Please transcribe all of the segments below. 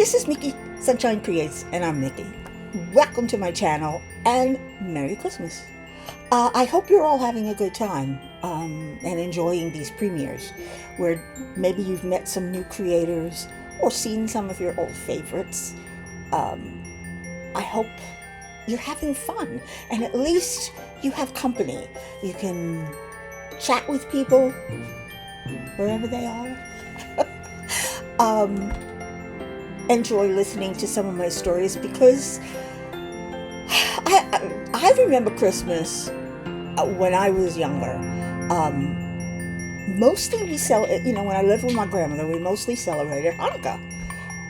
This is MikiSunshine Creates, and I'm Miki. Welcome to my channel, and Merry Christmas. I hope you're all having a good time and enjoying these premieres, where maybe you've met some new creators or seen some of your old favorites. I hope you're having fun, and at least you have company. You can chat with people wherever they are. Enjoy listening to some of my stories, because I remember Christmas when I was younger. Mostly when I lived with my grandmother, we mostly celebrated Hanukkah.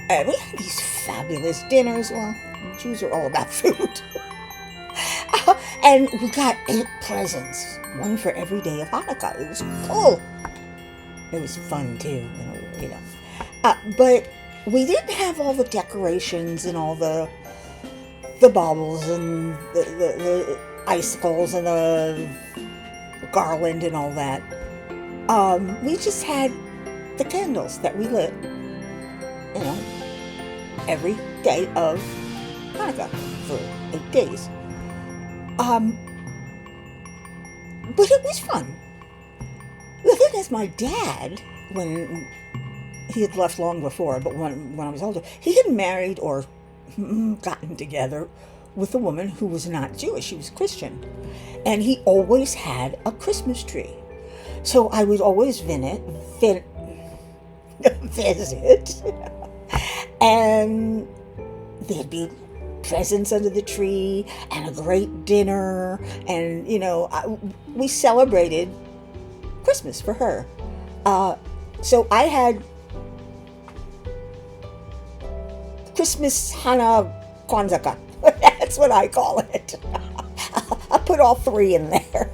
And we had these fabulous dinners. Well, Jews are all about food. And we got 8 presents, one for every day of Hanukkah. It was cool. It was fun too, but we didn't have all the decorations and all the baubles and the icicles and the garland and all that. We just had the candles that we lit, every day of Hanukkah for 8 days. But it was fun. The thing is, my dad, when he had left long before, but when I was older, he had married or gotten together with a woman who was not Jewish. She was Christian. And he always had a Christmas tree. So I would always visit. And there'd be presents under the tree and a great dinner. And, we celebrated Christmas for her. So I had Christmas Hana Kwanzaa. That's what I call it. I put all 3 in there.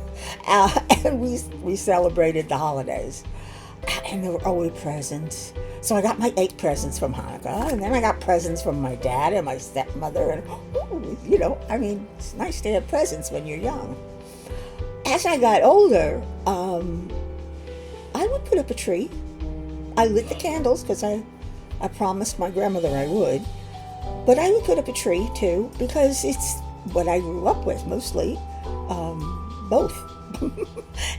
And we celebrated the holidays. And there were always presents. So I got my 8 presents from Hanukkah. And then I got presents from my dad and my stepmother. And, it's nice to have presents when you're young. As I got older, I would put up a tree. I lit the candles because I promised my grandmother I would. But I would put up a tree too, because it's what I grew up with mostly. Both.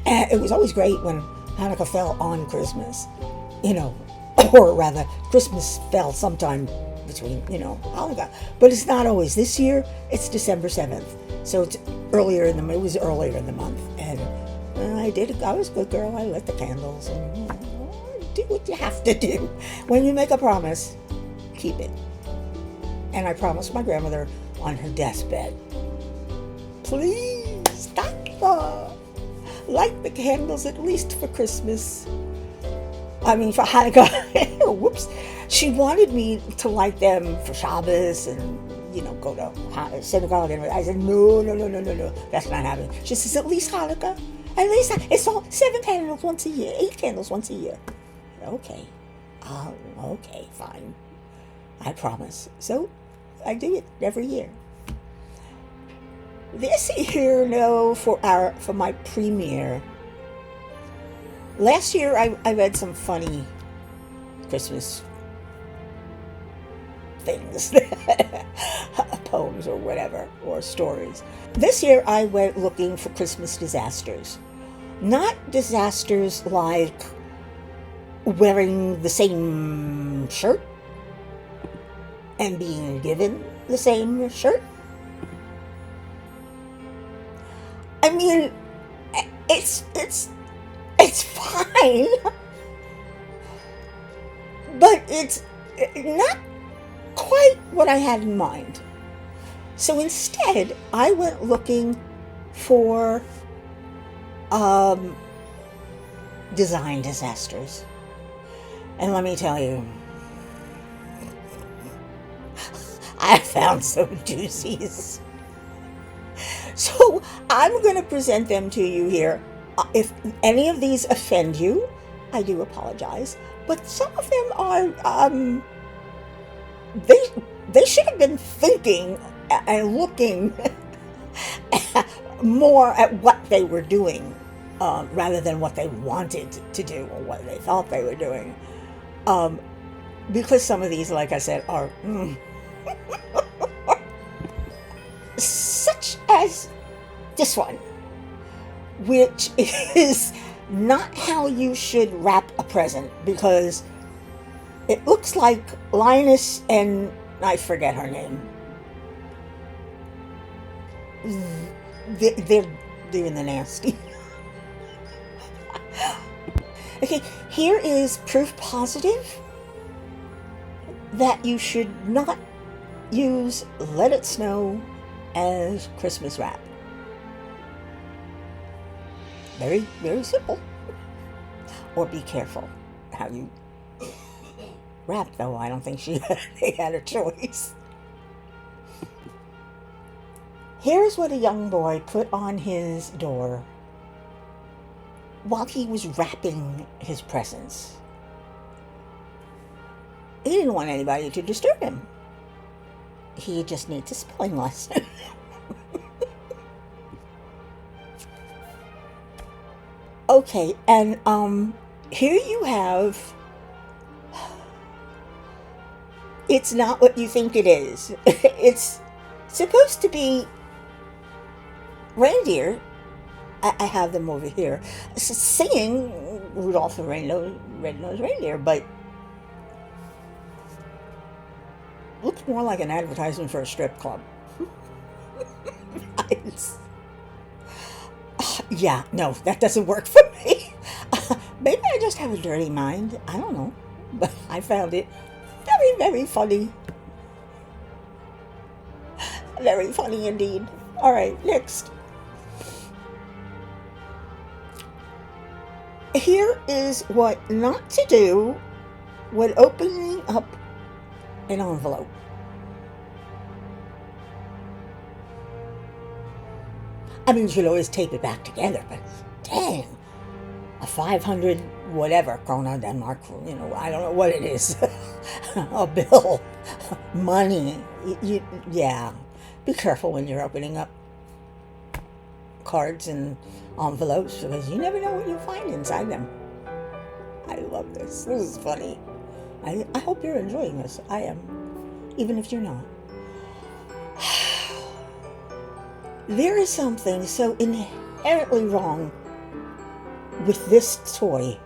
And it was always great when Hanukkah fell on Christmas, or rather Christmas fell sometime between, Hanukkah. But it's not always. This year it's December 7th. So it was earlier in the month. And I was a good girl. I lit the candles and do what you have to do. When you make a promise, keep it. And I promised my grandmother on her deathbed, please stop. Light the candles at least for Christmas. For Hanukkah. Whoops. She wanted me to light them for Shabbos and, go to synagogue. And I said, no. That's not happening. She says, at least Hanukkah. At least it's all 7 candles once a year, 8 candles once a year. Okay. Okay, fine. I promise. So I do it every year. This year, for my premiere. Last year, I read some funny Christmas things, poems or whatever, or stories. This year, I went looking for Christmas disasters. Not disasters like wearing the same shirt and being given the same shirt. It's fine, but it's not quite what I had in mind. So instead, I went looking for design disasters. And let me tell you, I found some doozies. So I'm going to present them to you here. If any of these offend you, I do apologize. But some of them are, they should have been thinking and looking more at what they were doing rather than what they wanted to do or what they thought they were doing. because some of these, like I said, are such as this one, which is not how you should wrap a present, because it looks like Linus and I forget her name. They're doing the nasty. Okay, here is proof positive that you should not use Let It Snow as Christmas wrap. Very, very simple. Or be careful how you wrap, though. I don't think they had a choice. Here's what a young boy put on his door while he was wrapping his presents. He didn't want anybody to disturb him. He just needs a spelling lesson. Okay, and here you have, it's not what you think it is. It's supposed to be reindeer. I have them over here singing Rudolph the Red-Nosed Reindeer, but looks more like an advertisement for a strip club. Yeah, no, that doesn't work for me. Maybe I just have a dirty mind. I don't know. But I found it very, very funny. Very funny indeed. All right, next. Here is what not to do when opening up an envelope. I mean, you should always tape it back together, but dang, a 500 whatever krona Denmark, I don't know what it is, a bill, money, yeah, be careful when you're opening up cards and envelopes, because you never know what you'll find inside them. I love this. This is funny. I hope you're enjoying this. I am, even if you're not. There is something so inherently wrong with this toy.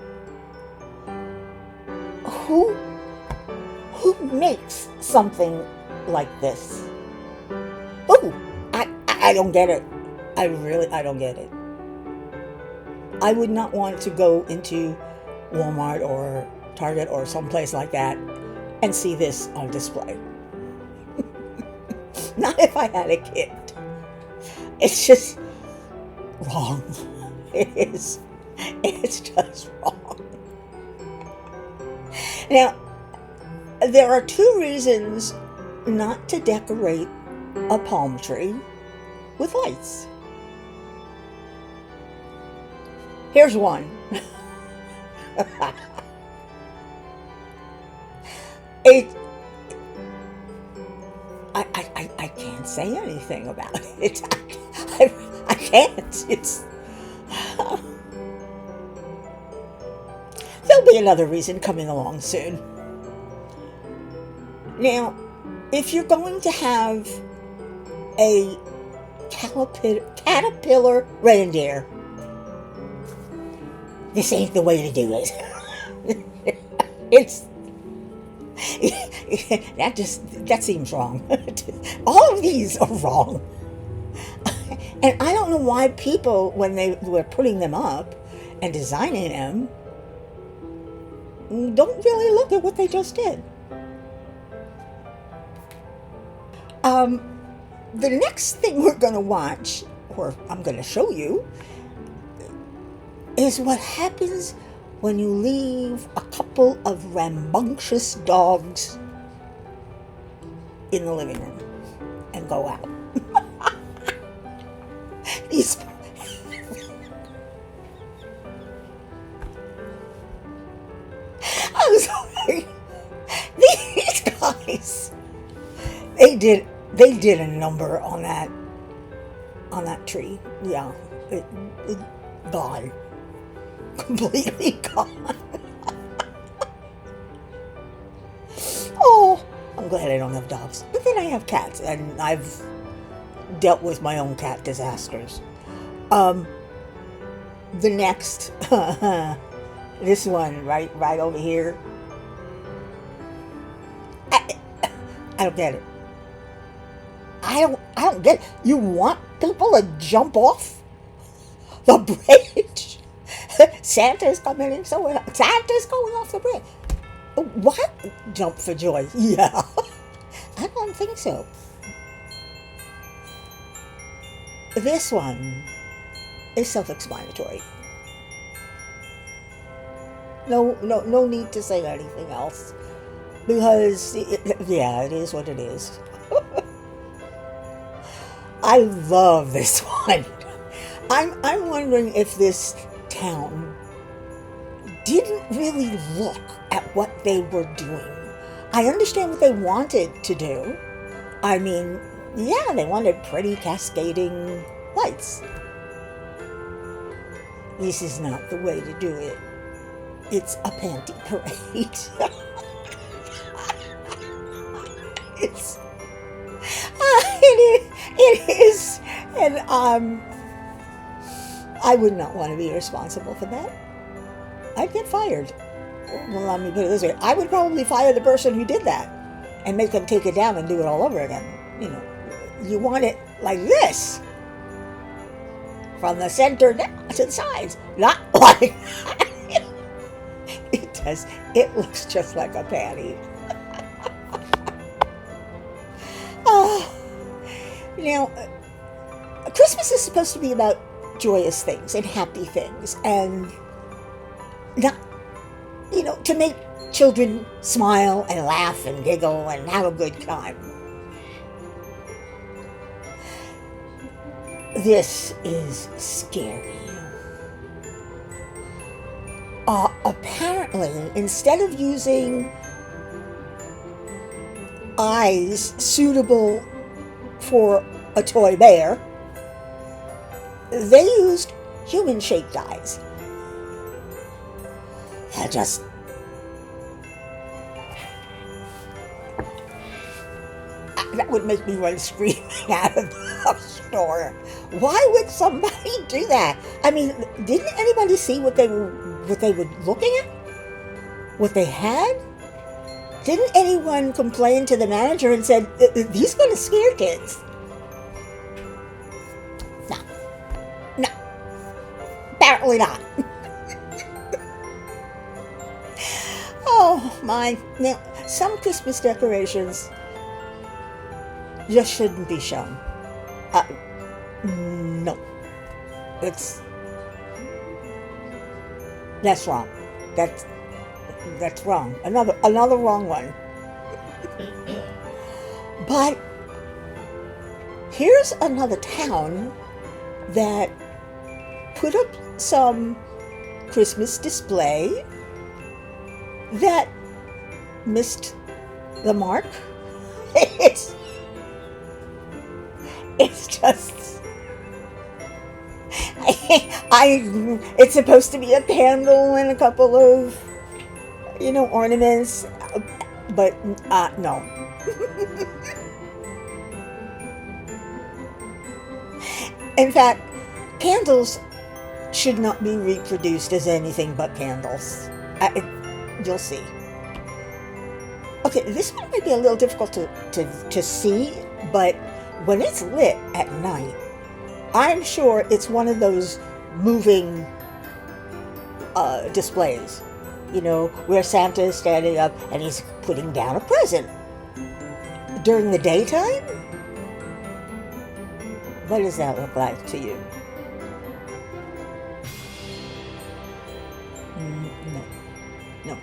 Who makes something like this? Oh, I don't get it. I don't get it. I would not want to go into Walmart or Target or someplace like that and see this on display. Not if I had a kid. It's just wrong. It is. It's just wrong. Now, there are two reasons not to decorate a palm tree with lights. Here's one. I can't say anything about it. I can't. It's there'll be another reason coming along soon. Now, if you're going to have a caterpillar reindeer, this ain't the way to do it. That seems wrong. All of these are wrong. And I don't know why people, when they were putting them up and designing them, don't really look at what they just did. The next thing we're going to watch, or I'm going to show you, is what happens when you leave a couple of rambunctious dogs in the living room and go out. These I'm sorry. These guys, they did a number on that tree. Yeah, it gone. Completely gone. I'm glad I don't have dogs. But then I have cats, and I've dealt with my own cat disasters. The next, this one right over here. I don't get it. I don't get it. You want people to jump off the bridge? Santa's coming in, so Santa's going off the bridge. What? Jump for joy? Yeah, I don't think so. This one is self-explanatory. No need to say anything else, because yeah, it is what it is. I love this one. I'm wondering if this town didn't really look at what they were doing. I understand what they wanted to do. I mean, yeah, they wanted pretty cascading lights. This is not the way to do it. It's a panty parade. It is, and I would not want to be responsible for that. I'd get fired. Well, let me put it this way: I would probably fire the person who did that, and make them take it down and do it all over again. You know, you want it like this, from the center down to the sides, not like it does. It looks just like a panty. Now, Christmas is supposed to be about joyous things and happy things, and not, to make children smile and laugh and giggle and have a good time. This is scary. Apparently, instead of using eyes suitable for a toy bear, they used human-shaped eyes. That would make me run screaming out of the store. Why would somebody do that? I mean, didn't anybody see what they were looking at? What they had? Didn't anyone complain to the manager and said, "These are going to scare kids"? No, apparently not. Oh my! Now, some Christmas decorations just shouldn't be shown. No, that's wrong. That's wrong. Another wrong one. But here's another town that put up some Christmas display that missed the mark. It's just, it's supposed to be a candle and a couple of, ornaments, but no. In fact, candles should not be reproduced as anything but candles. You'll see. Okay, this one might be a little difficult to see, but when it's lit at night, I'm sure it's one of those moving displays, where Santa is standing up and he's putting down a present. During the daytime? What does that look like to you? No.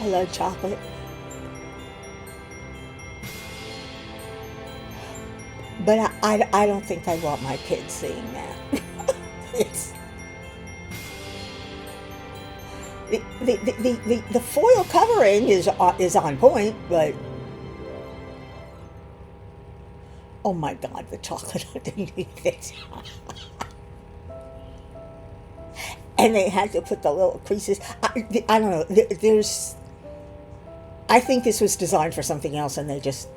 I love chocolate. But I don't think I want my kids seeing that. The foil covering is on point, but Oh my God, the chocolate underneath it. And they had to put the little creases. I don't know. There's. I think this was designed for something else, and they just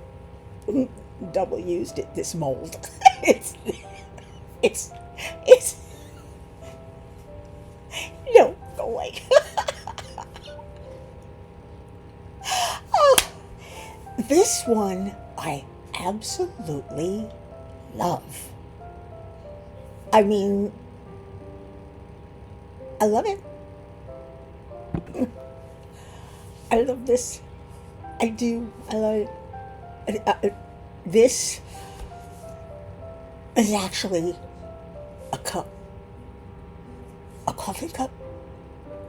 double used it. This mold. it's. It's. It's. No, go away. Oh, this one I absolutely love. I mean, I love it. I love this. I do. I love it. This is actually a cup. A coffee cup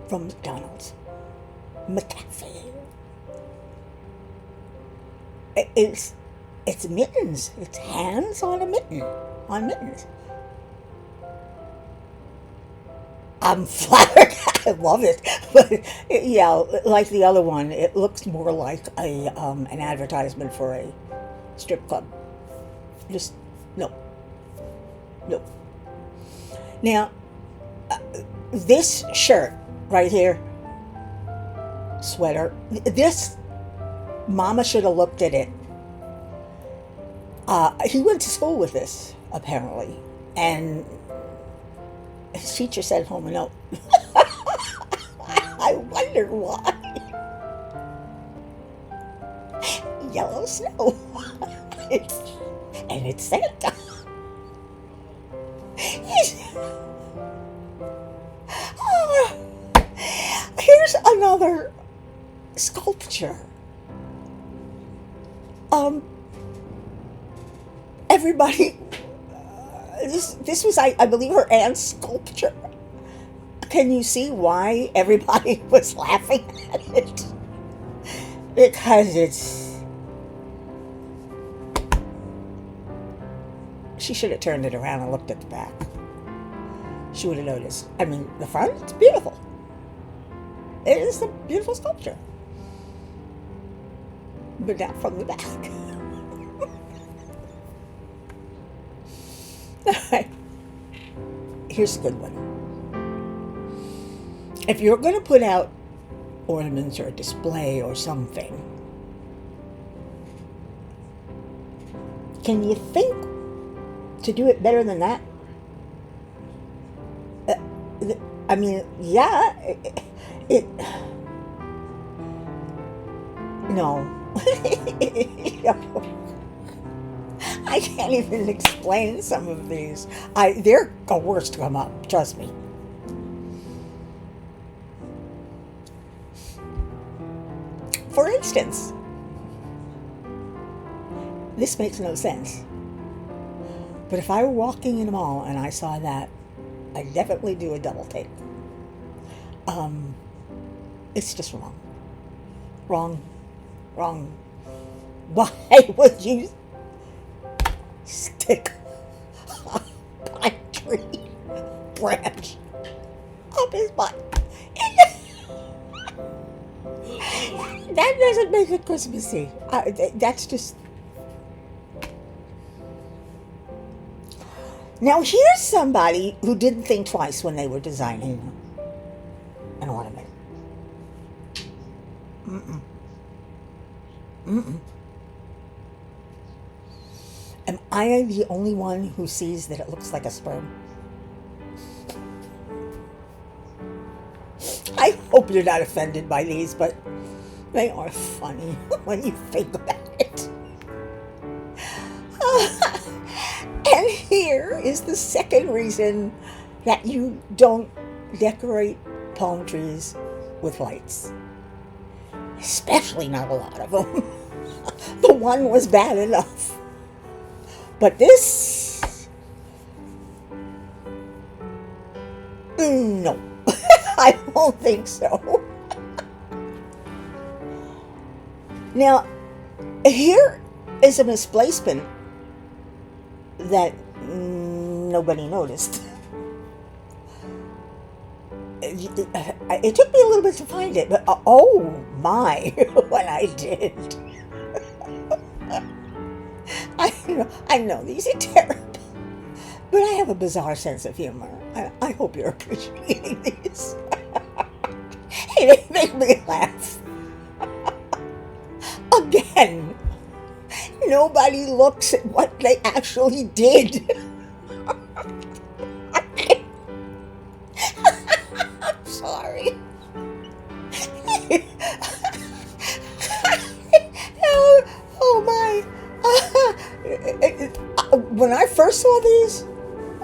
from McDonald's. McCafe. It's mittens. It's hands on a mitten. On mittens. I'm flattered. I love it. But yeah, like the other one, it looks more like an advertisement for a strip club. Just no. No. Now, this shirt right here, sweater, this, Mama should have looked at it. He went to school with this, apparently, and his teacher sent home a note. I wonder why. Yellow snow. And it's Santa. Here's another sculpture. Everybody, this was, I believe, her aunt's sculpture. Can you see why everybody was laughing at it? Because it's... She should have turned it around and looked at the back. She would have noticed. I mean, the front, it's beautiful. It is a beautiful sculpture. But not from the back. Alright. Here's a good one. If you're going to put out ornaments or a display or something, can you think to do it better than that? I mean, yeah, no. I can't even explain some of these. They're the worst to come up, trust me. For instance, this makes no sense. But if I were walking in a mall and I saw that, I'd definitely do a double take. It's just wrong. Wrong. Why would you stick a pine tree branch up his butt? That doesn't make it Christmassy. That's just... Now here's somebody who didn't think twice when they were designing an ornament. Am I the only one who sees that it looks like a sperm? I hope you're not offended by these, but they are funny when you think about it. And here is the second reason that you don't decorate palm trees with lights. Especially not a lot of them. The one was bad enough. But this... No. I don't think so. Now, here is a misplacement that nobody noticed. It took me a little bit to find it, but oh my, when I did. I know these are terrible, but I have a bizarre sense of humor. I hope you're appreciating these. Hey, they make me laugh. Again, nobody looks at what they actually did. I'm sorry. Oh my. When I first saw these,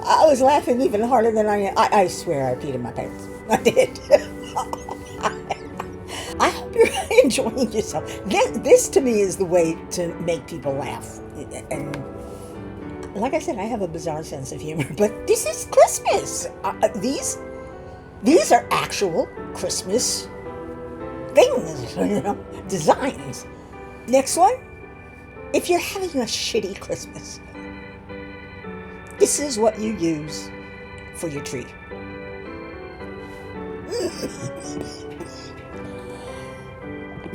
I was laughing even harder than I swear I peed in my pants. I did. I hope you're enjoying yourself. This to me is the way to make people laugh. And like I said, I have a bizarre sense of humor, but this is Christmas. These are actual Christmas things, designs. Next one, if you're having a shitty Christmas, this is what you use for your tree.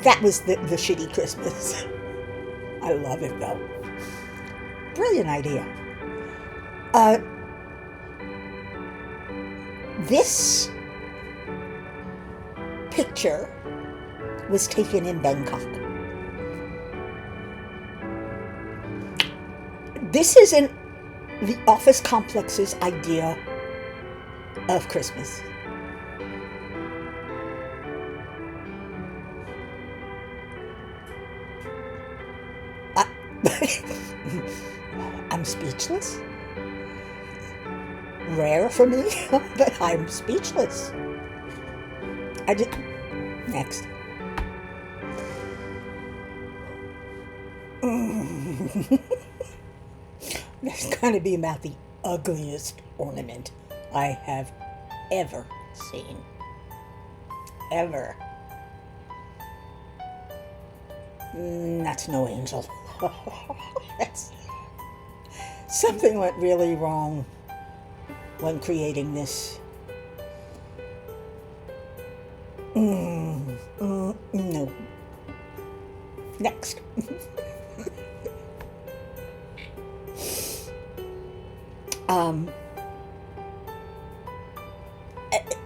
That was the shitty Christmas. I love it though. Brilliant idea. This picture was taken in Bangkok. This isn't the office complex's idea of Christmas. I'm speechless. Rare for me, but I'm speechless. Next. That's going to be about the ugliest ornament I have ever seen. Ever. That's no angel. Something went really wrong when creating this. No. Next.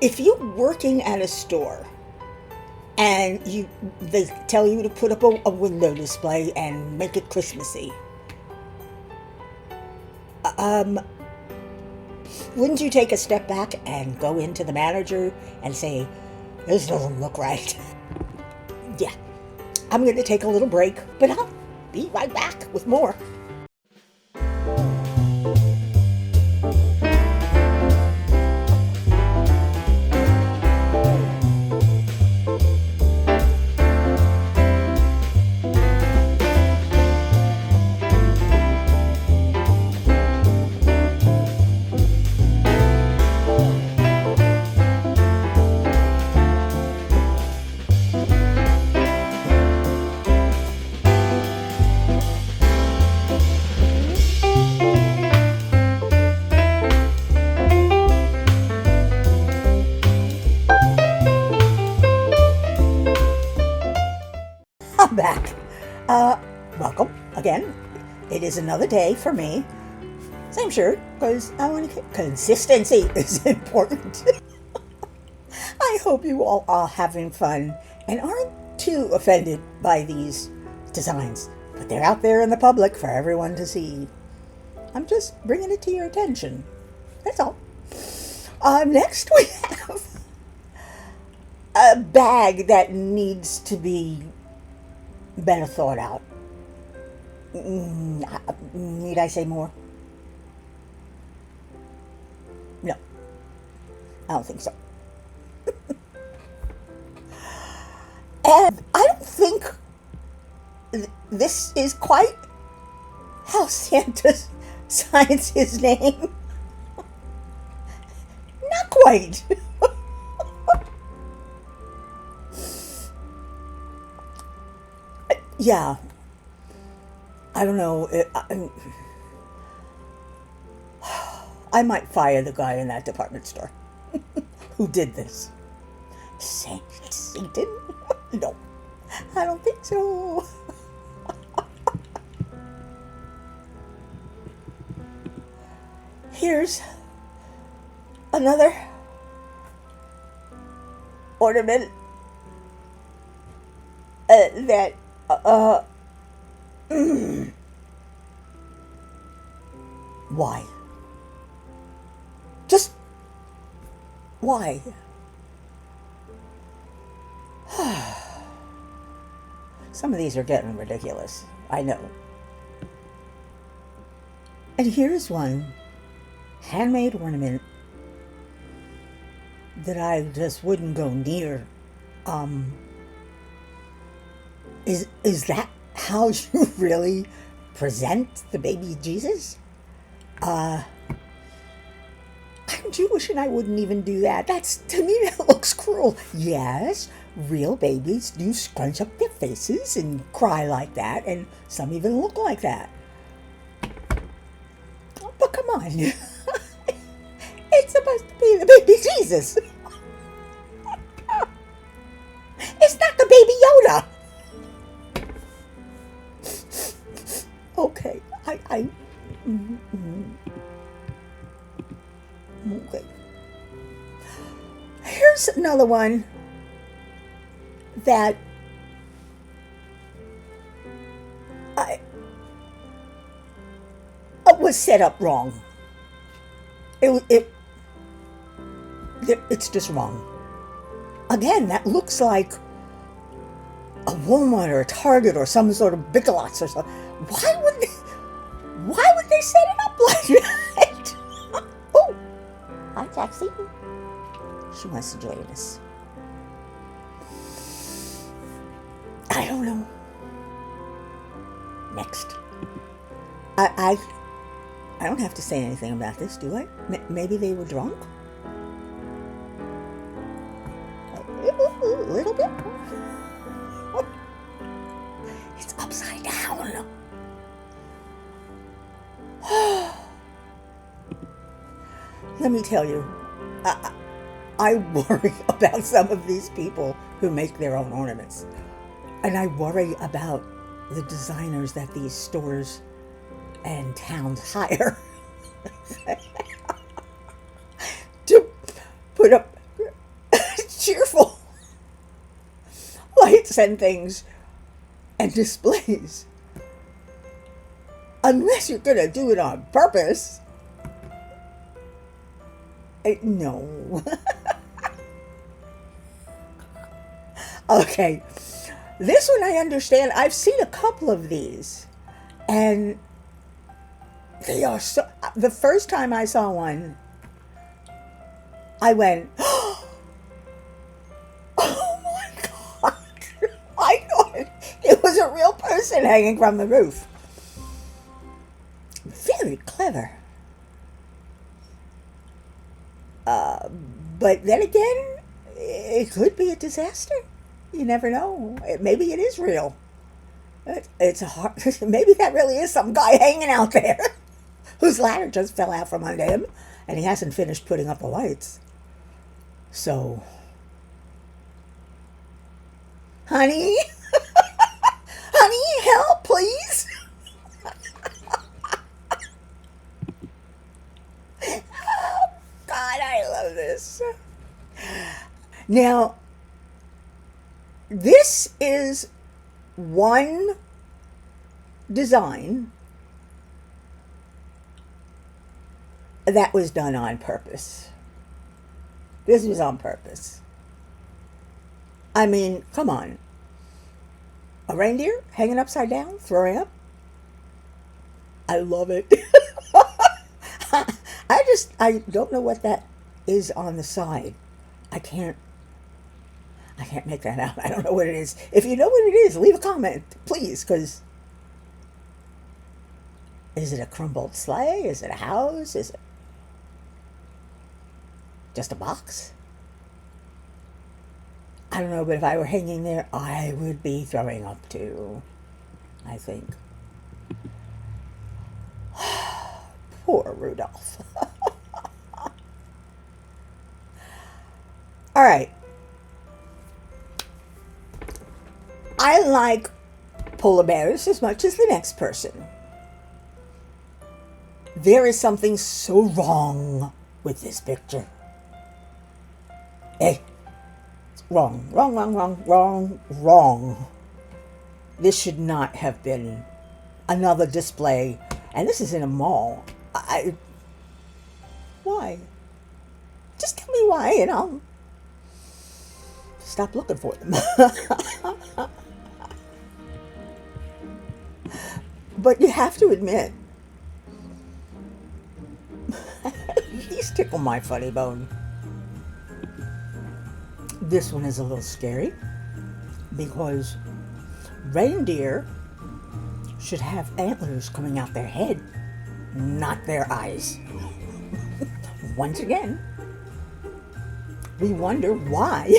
If you're working at a store and they tell you to put up a window display and make it Christmassy, wouldn't you take a step back and go into the manager and say, this doesn't look right? Yeah, I'm going to take a little break, but I'll be right back with more. I'm back. Welcome again. It is another day for me. Same shirt, because I want to consistency is important. I hope you all are having fun and aren't too offended by these designs, but they're out there in the public for everyone to see. I'm just bringing it to your attention. That's all. Next we have a bag that needs to be better thought out. Need I say more? No, I don't think so. And I don't think this is quite how Santa signs his name. Not quite. Yeah, I don't know. I might fire the guy in that department store who did this. Satan? No, I don't think so. here's another ornament that why? Just why? Some of these are getting ridiculous. I know. And here's one handmade ornament that I just wouldn't go near. Is that how you really present the baby Jesus? I'm Jewish and I wouldn't even do that. To me, that looks cruel. Yes, real babies do scrunch up their faces and cry like that, and some even look like that. But come on. It's supposed to be the baby Jesus. It's not the baby Yoda. Okay, okay. Here's another one that was set up wrong. It's just wrong. Again, that looks like a Walmart or a Target or some sort of Big Lots or something. Why would they set it up like that? Oh, hi, Taxi. She wants to join us. I don't know. Next. I don't have to say anything about this, do I? Maybe they were drunk? A little bit. It's upside down. Let me tell you, I worry about some of these people who make their own ornaments. And I worry about the designers that these stores and towns hire to put up cheerful lights and things and displays. Unless you're going to do it on purpose. No. Okay. This one I understand. I've seen a couple of these. And they are so... The first time I saw one, I went, oh my God. I thought it was a real person hanging from the roof. Very clever. But then again, it could be a disaster. You never know. Maybe it is real. It's a hard. Maybe that really is some guy hanging out there whose ladder just fell out from under him, and he hasn't finished putting up the lights. So, honey, honey, help, please. Oh, God, I love this. Now, this is one design that was done on purpose. This was on purpose. I mean, come on. A reindeer hanging upside down, throwing up. I love it. I don't know what that is on the side. I can't make that out. I don't know what it is. If you know what it is, leave a comment, please, because is it a crumbled sleigh? Is it a house? Is it just a box? I don't know, but if I were hanging there, I would be throwing up too, I think. Poor Rudolph. All right. I like polar bears as much as the next person. There is something so wrong with this picture. Hey, wrong, wrong, wrong, wrong, wrong, wrong. This should not have been another display. And this is in a mall. Why? Just tell me why and I'll stop looking for them. But you have to admit, these tickle my funny bone. This one is a little scary because reindeer should have antlers coming out their head, not their eyes. Once again, we wonder why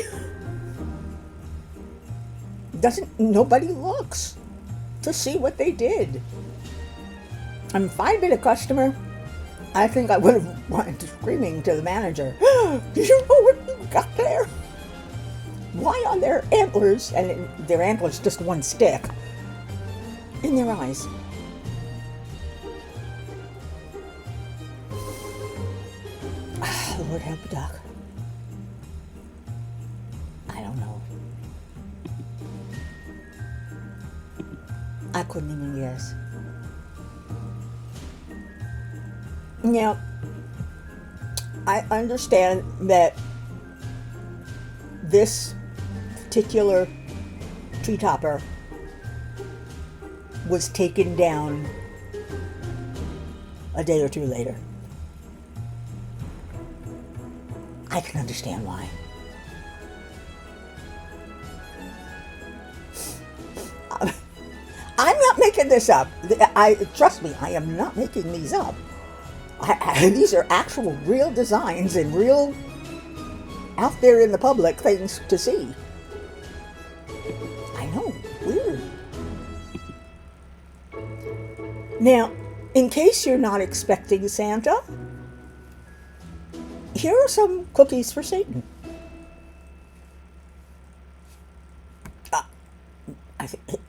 nobody looks to see what they did. If I'd been a customer, I think I would have wanted to screaming to the manager, do you know what you got there? Why are there antlers, and their antlers just one stick, in their eyes? Lord help a duck. I don't know. I couldn't even guess. Now, I understand that this particular tree topper was taken down a day or two later. I can understand why. I'm not making this up. Trust me, I am not making these up. These are actual real designs and real out there in the public things to see. I know, weird. Now, in case you're not expecting Santa, here are some cookies for Satan. I think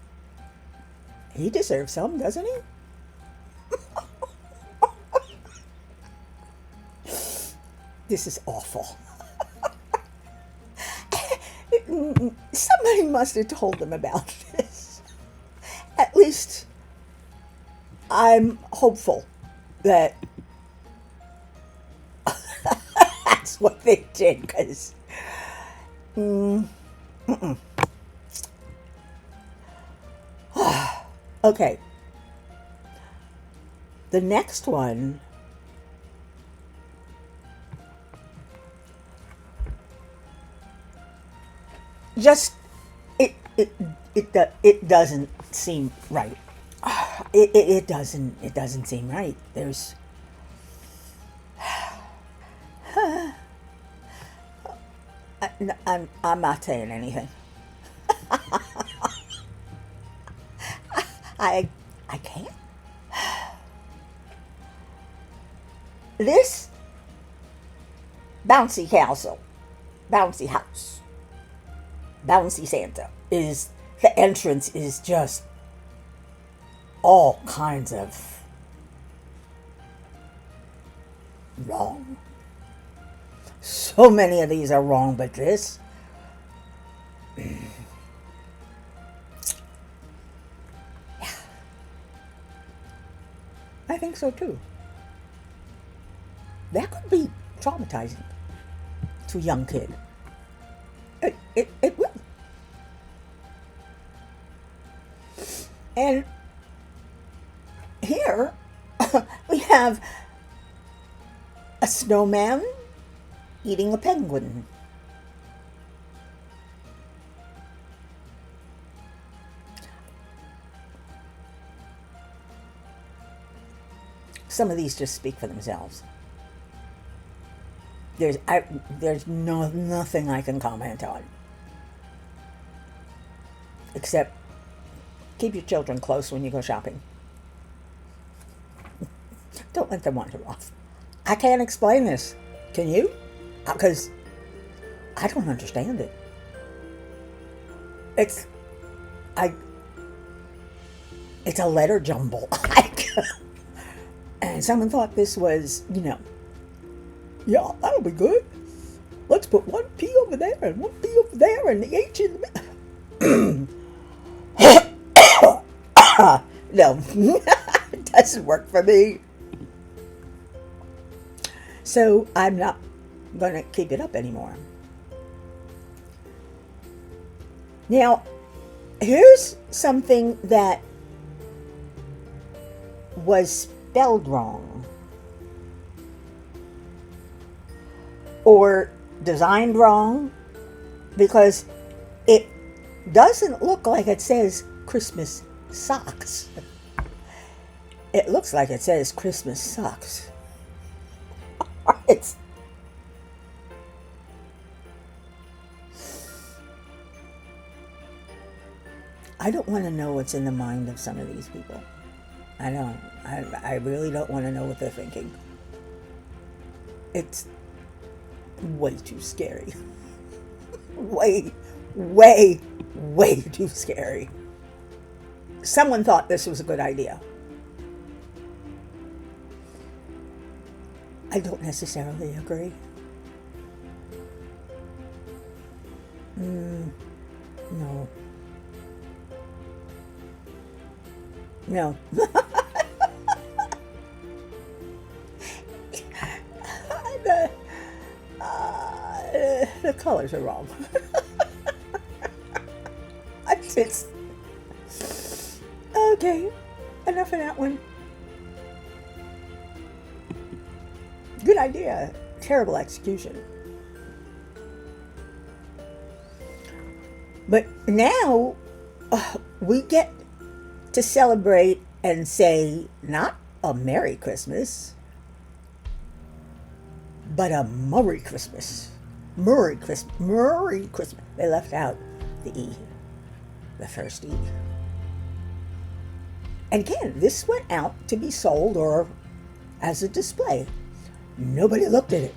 he deserves some, doesn't he? This is awful. Somebody must have told them about this. At least I'm hopeful that that's what they did, because okay. The next one just it doesn't seem right. It doesn't seem right. There's I'm not saying anything. I can't. This bouncy castle, bouncy house, bouncy Santa is, the entrance is just all kinds of wrong. So many of these are wrong, but this, yeah, I think so too. That could be traumatizing to a young kid. It will. And here we have a snowman eating a penguin. Some of these just speak for themselves. There's nothing I can comment on, except keep your children close when you go shopping. Don't let them wander off. I can't explain this. Can you? Because I don't understand it. It's a letter jumble. And someone thought this was, yeah, that'll be good. Let's put one P over there and one P over there and the H in the middle. No, it doesn't work for me. So I'm not going to keep it up anymore. Now, here's something that was spelled wrong or designed wrong, because it doesn't look like it says Christmas socks. It looks like it says Christmas sucks. I don't want to know what's in the mind of some of these people. I don't. I really don't want to know what they're thinking. It's way too scary. way too scary. Someone thought this was a good idea. I don't necessarily agree. No. No. The colors are wrong. It's okay. Enough of that one. Good idea. Terrible execution. But now we get to celebrate and say not a Merry Christmas, but a Murray Christmas. Murray Christmas. They left out the E, the first E. And again, this went out to be sold or as a display. Nobody looked at it.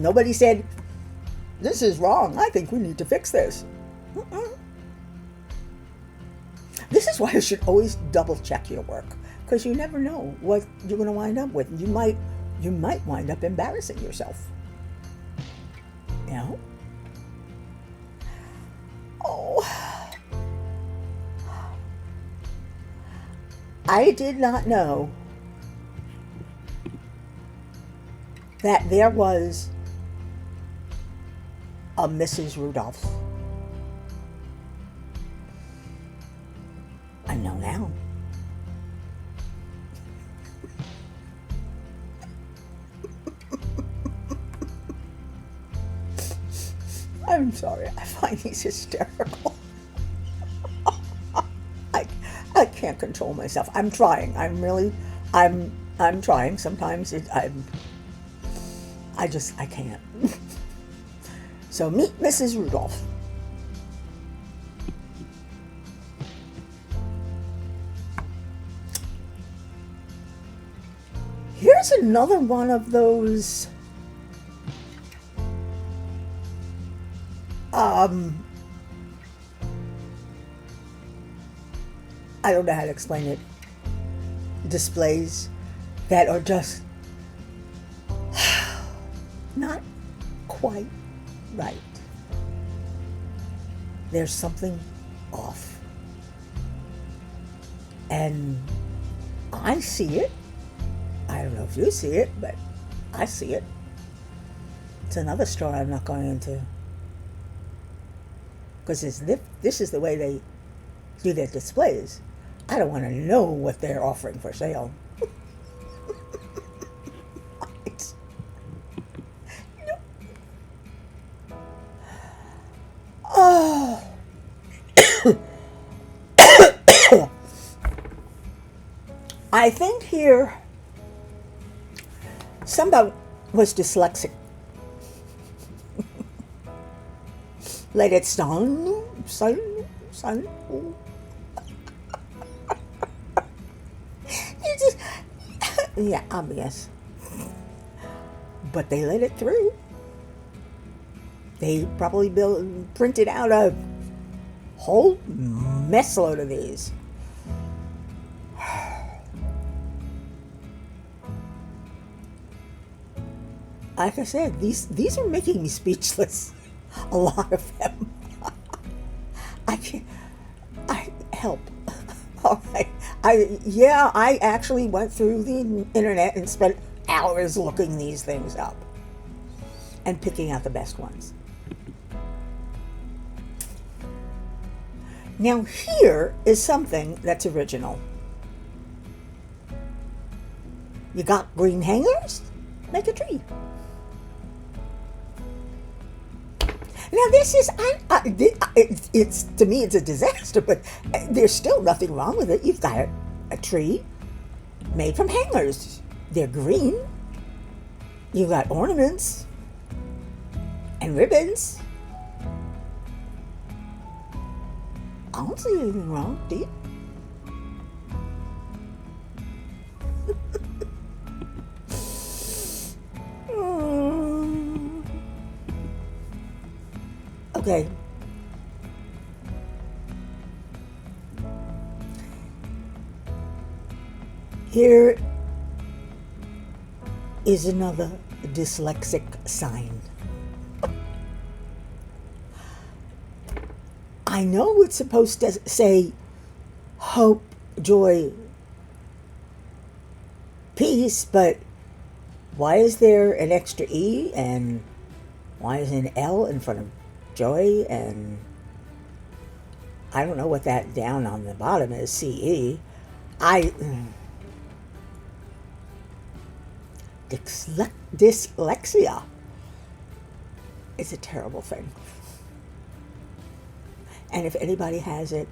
Nobody said, this is wrong. I think we need to fix this. This is why you should always double check your work, because you never know what you're going to wind up with. You might wind up embarrassing yourself. You know? Oh. I did not know that there was a Mrs. Rudolph. I know now. I'm sorry, I find these hysterical. I can't control myself. I'm trying. I'm trying. Sometimes I can't. So meet Mrs. Rudolph. Here's another one of those I don't know how to explain it. Displays that are just not quite right. There's something off. And I see it. I don't know if you see it, but I see it. It's another story I'm not going into. Because this is the way they do their displays. I don't want to know what they're offering for sale. Oh. I think here somebody was dyslexic. Let it sun. Yeah, obvious. But they let it through. They probably printed out a whole mess load of these. like I said, these are making me speechless. A lot of them. I can't. I help. All right. I actually went through the internet and spent hours looking these things up and picking out the best ones. Now here is something that's original. You got green hangers? Make a tree. Now this is, it's to me it's a disaster, but there's still nothing wrong with it. You've got a tree made from hangers. They're green. You've got ornaments and ribbons. I don't see anything wrong, do you? Okay. Here is another dyslexic sign. I know it's supposed to say hope, joy, peace, but why is there an extra E and why is an L in front of joy? And I don't know what that down on the bottom is, CE. Dyslexia is a terrible thing. And if anybody has it,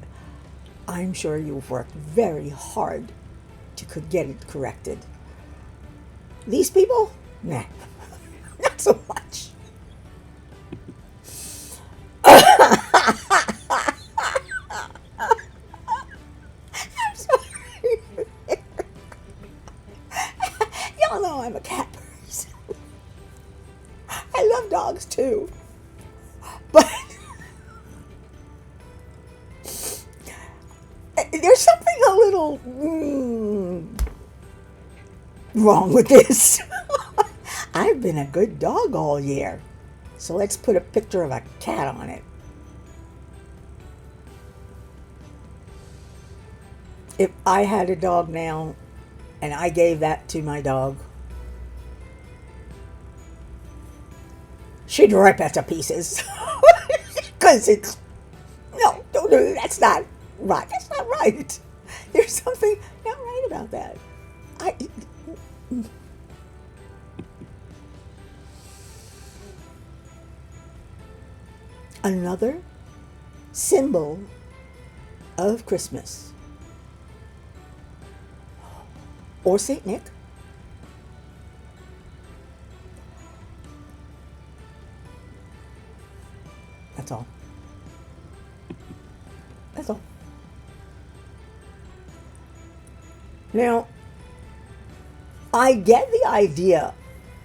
I'm sure you've worked very hard to get it corrected. These people? Nah, not so much. I'm sorry. Y'all know I'm a cat person. I love dogs too. But there's something a little wrong with this. I've been a good dog all year. So let's put a picture of a cat on it. If I had a dog now and I gave that to my dog, she'd rip it to pieces. Because it's, no, that's not right. That's not right. There's something not right about that. Another symbol of Christmas, or Saint Nick, that's all. That's all. Now, I get the idea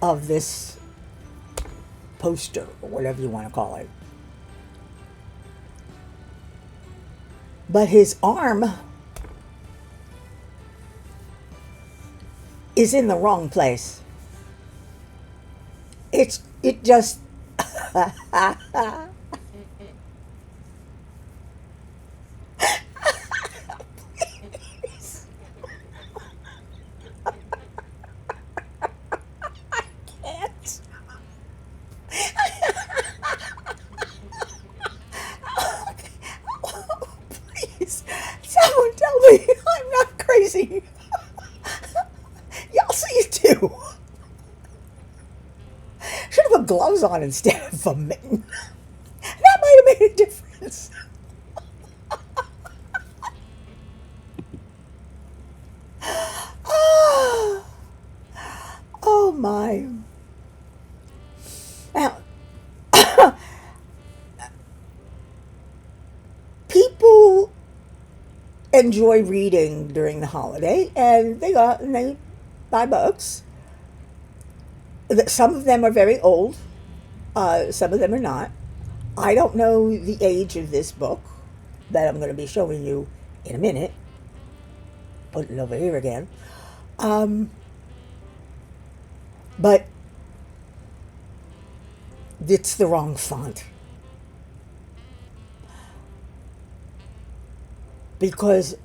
of this poster, or whatever you want to call it. But his arm is in the wrong place. It just please. I can't. Please, someone tell me I'm not crazy. Y'all see it too. Should have put gloves on instead of a mitten. That might have made a difference. Oh my. Now, people enjoy reading during the holiday, and they go out and they buy books. Some of them are very old. Some of them are not. I don't know the age of this book that I'm going to be showing you in a minute. Put it over here again. But It's the wrong font. Because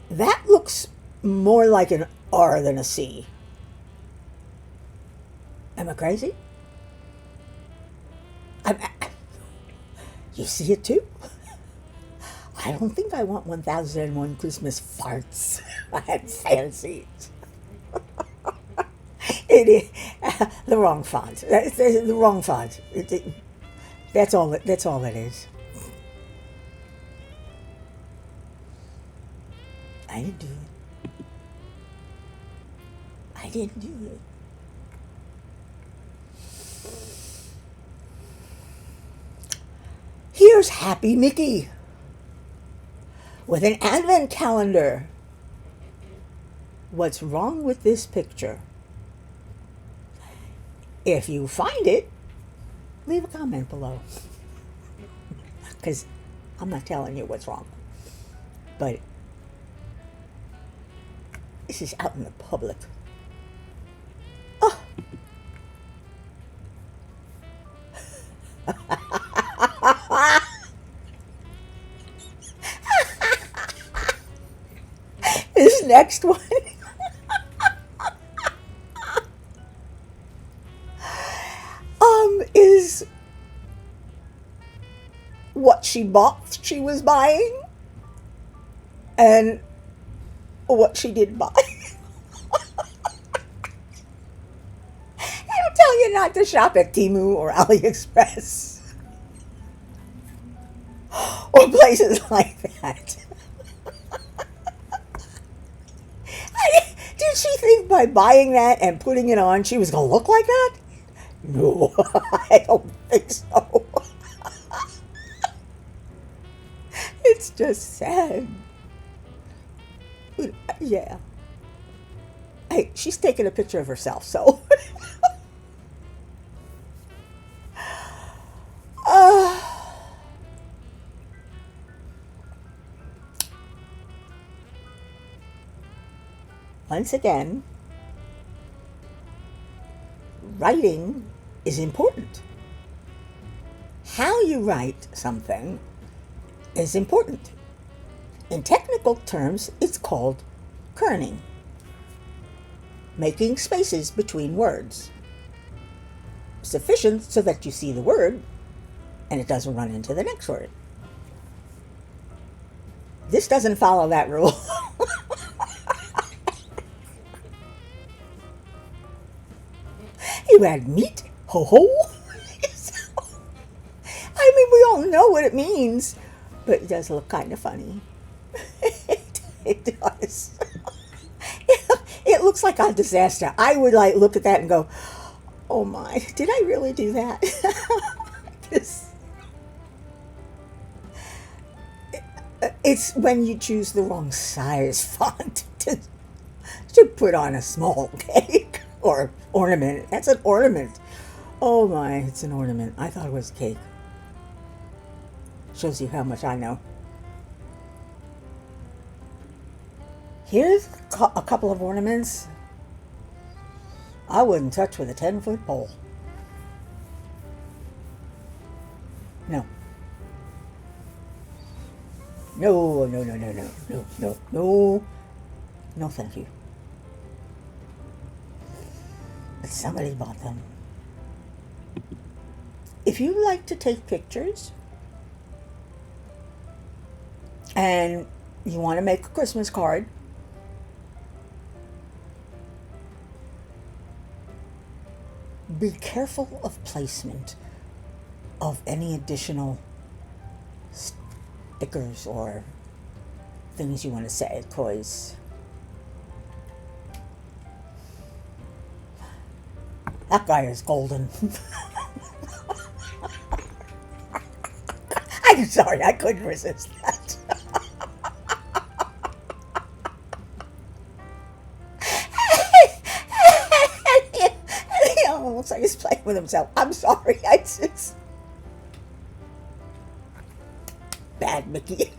that looks more like an R than a C. Am I crazy? You see it too? I don't think I want 1001 Christmas farts and fancies. It is the wrong font. The wrong font. That's all. That's all it is. I didn't do it. I didn't do it. Here's Happy Mickey with an advent calendar. What's wrong with this picture? If you find it, leave a comment below. Because I'm not telling you what's wrong. But this is out in the public. Oh. This next one is what she was buying and what she did buy. I'll tell you not to shop at Temu or AliExpress or places like that. Did she think by buying that and putting it on she was going to look like that? No, I don't think so. It's just sad. Yeah. Hey, she's taking a picture of herself, so. Once again, writing is important. How you write something is important. In technical terms, it's called kerning, making spaces between words, sufficient so that you see the word and it doesn't run into the next word. This doesn't follow that rule. You add meat, ho-ho. I mean, we all know what it means, but it does look kind of funny. It does. It looks like a disaster. I would look at that and go, oh my, did I really do that? It's when you choose the wrong size font to put on a small cake or ornament. That's an ornament. Oh my, it's an ornament. I thought it was cake. Shows you how much I know. Here's a couple of ornaments I wouldn't touch with a 10-foot pole. No. No, no, no, no, no, no, no, no. No, thank you. But somebody bought them. If you like to take pictures and you want to make a Christmas card, be careful of placement of any additional stickers or things you want to say, because that guy is golden. I'm sorry, I couldn't resist that. It looks like he's playing with himself. I'm sorry, it's bad Mickey.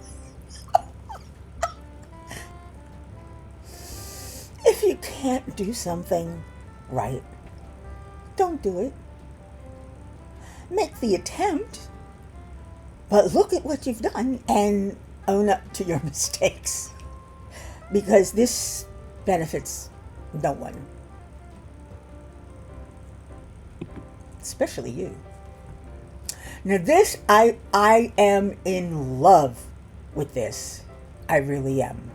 If you can't do something right, don't do it. Make the attempt, but look at what you've done and own up to your mistakes. Because this benefits no one. Especially you. Now this, I am in love with this. I really am.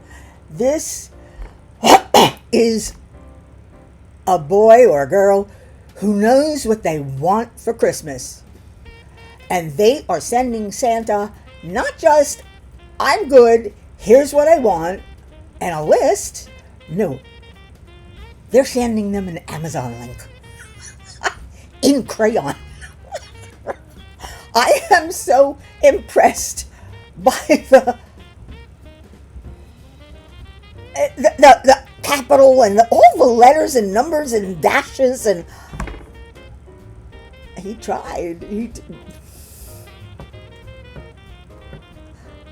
This is a boy or a girl who knows what they want for Christmas. And they are sending Santa not just, I'm good, here's what I want, and a list. No. They're sending them an Amazon link. In crayon. I am so impressed by the capital and all the letters and numbers and dashes, and he tried.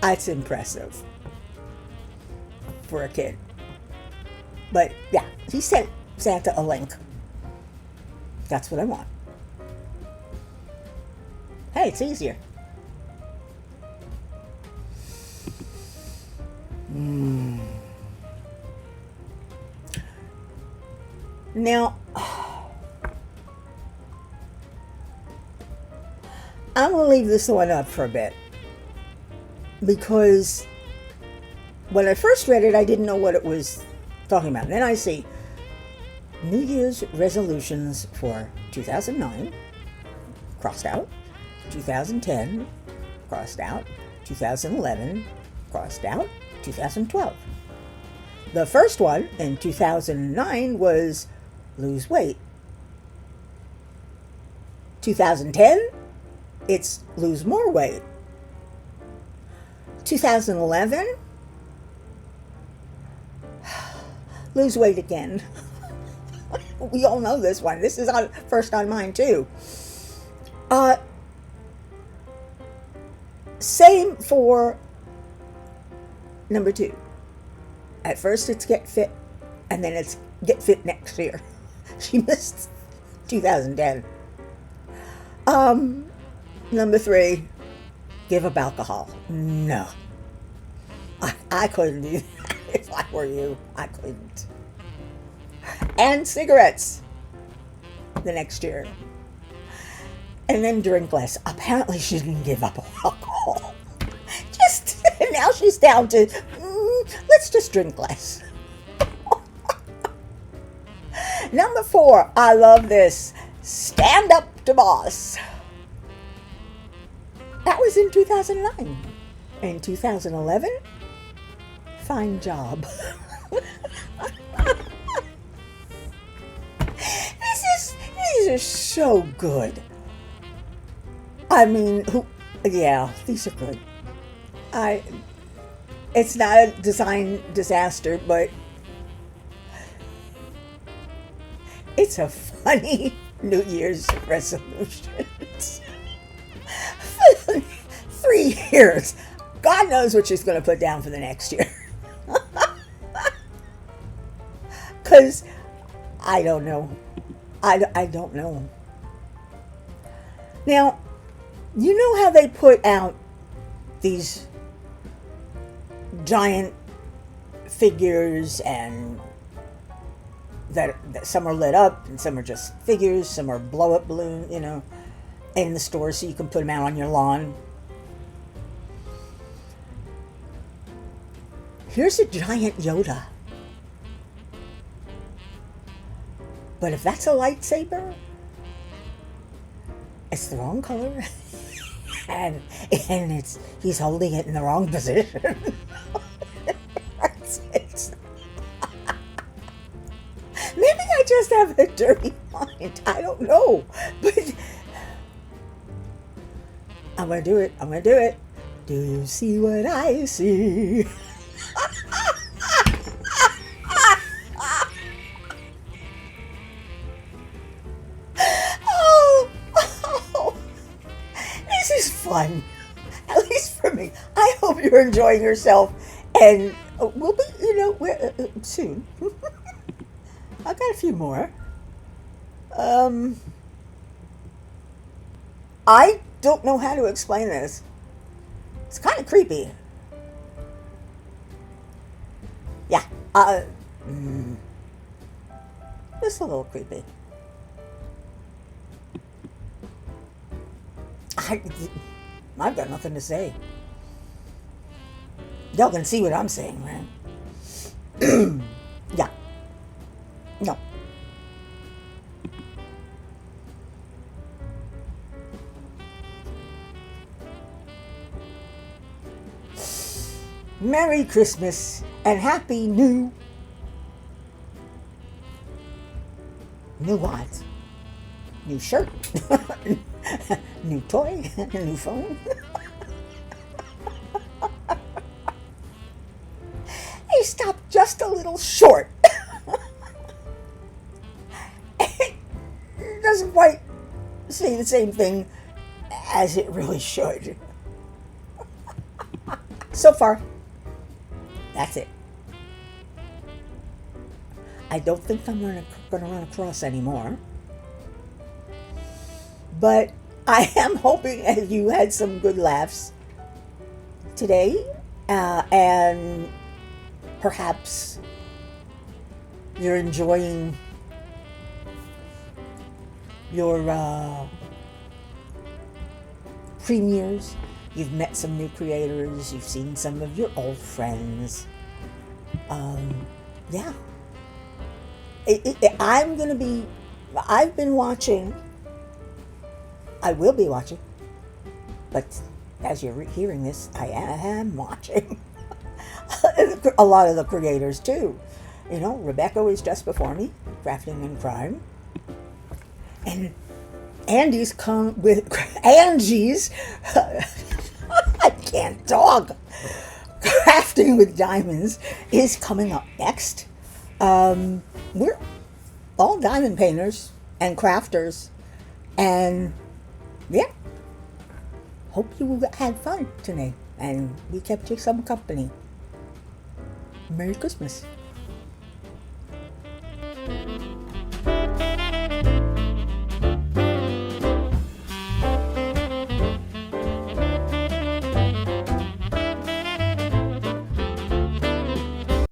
It's impressive for a kid. But yeah, he sent Santa a link. That's what I want. Hey, it's easier. Now, I'm going to leave this one up for a bit, because when I first read it, I didn't know what it was talking about. And then I see New Year's resolutions for 2009, crossed out, 2010, crossed out, 2011, crossed out, 2012. The first one in 2009 was lose weight. 2010, it's lose more weight. 2011, lose weight again. We all know this one. This is first on mine too. Same for number 2. At first it's get fit, and then it's get fit next year. She missed 2010. Number 3, give up alcohol. No. I couldn't do that. If I were you, I couldn't. And cigarettes the next year. And then drink less. Apparently she didn't give up alcohol. Now she's down to, let's just drink less. Number 4, I love this. Stand up to boss. That was in 2009. In 2011, find job. These are so good. I mean, these are good. It's not a design disaster, but it's a funny New Year's resolution. 3 years. God knows what she's going to put down for the next year. Because I don't know. I don't know. Now, you know how they put out these giant figures, and that some are lit up and some are just figures, some are blow up balloon, in the store, so you can put them out on your lawn. Here's a giant Yoda. But if that's a lightsaber, it's the wrong color. and he's holding it in the wrong position. Maybe I just have a dirty mind. I don't know. But I'm going to do it. Do you see what I see? This is fun. At least for me. I hope you're enjoying yourself. And we'll be, soon. I've got a few more. I don't know how to explain this. It's kind of creepy. Yeah. Just a little creepy. I've got nothing to say. Y'all can see what I'm saying, right? Yeah. No. Merry Christmas and Happy New what? New shirt, new toy, new phone. They stopped just a little short. It doesn't quite say the same thing as it really should. So far, that's it. I don't think I'm going to run across anymore. But I am hoping that you had some good laughs today. And perhaps you're enjoying your premieres. You've met some new creators. You've seen some of your old friends. Yeah. I've been watching. I will be watching. But as you're hearing this, I am watching a lot of the creators too. You know, Rebecca was just before me, Crafting in Crime. And Angie's I can't talk. Crafting with Diamonds is coming up next. We're all diamond painters and crafters, and yeah, hope you had fun today and we kept you some company. Merry Christmas.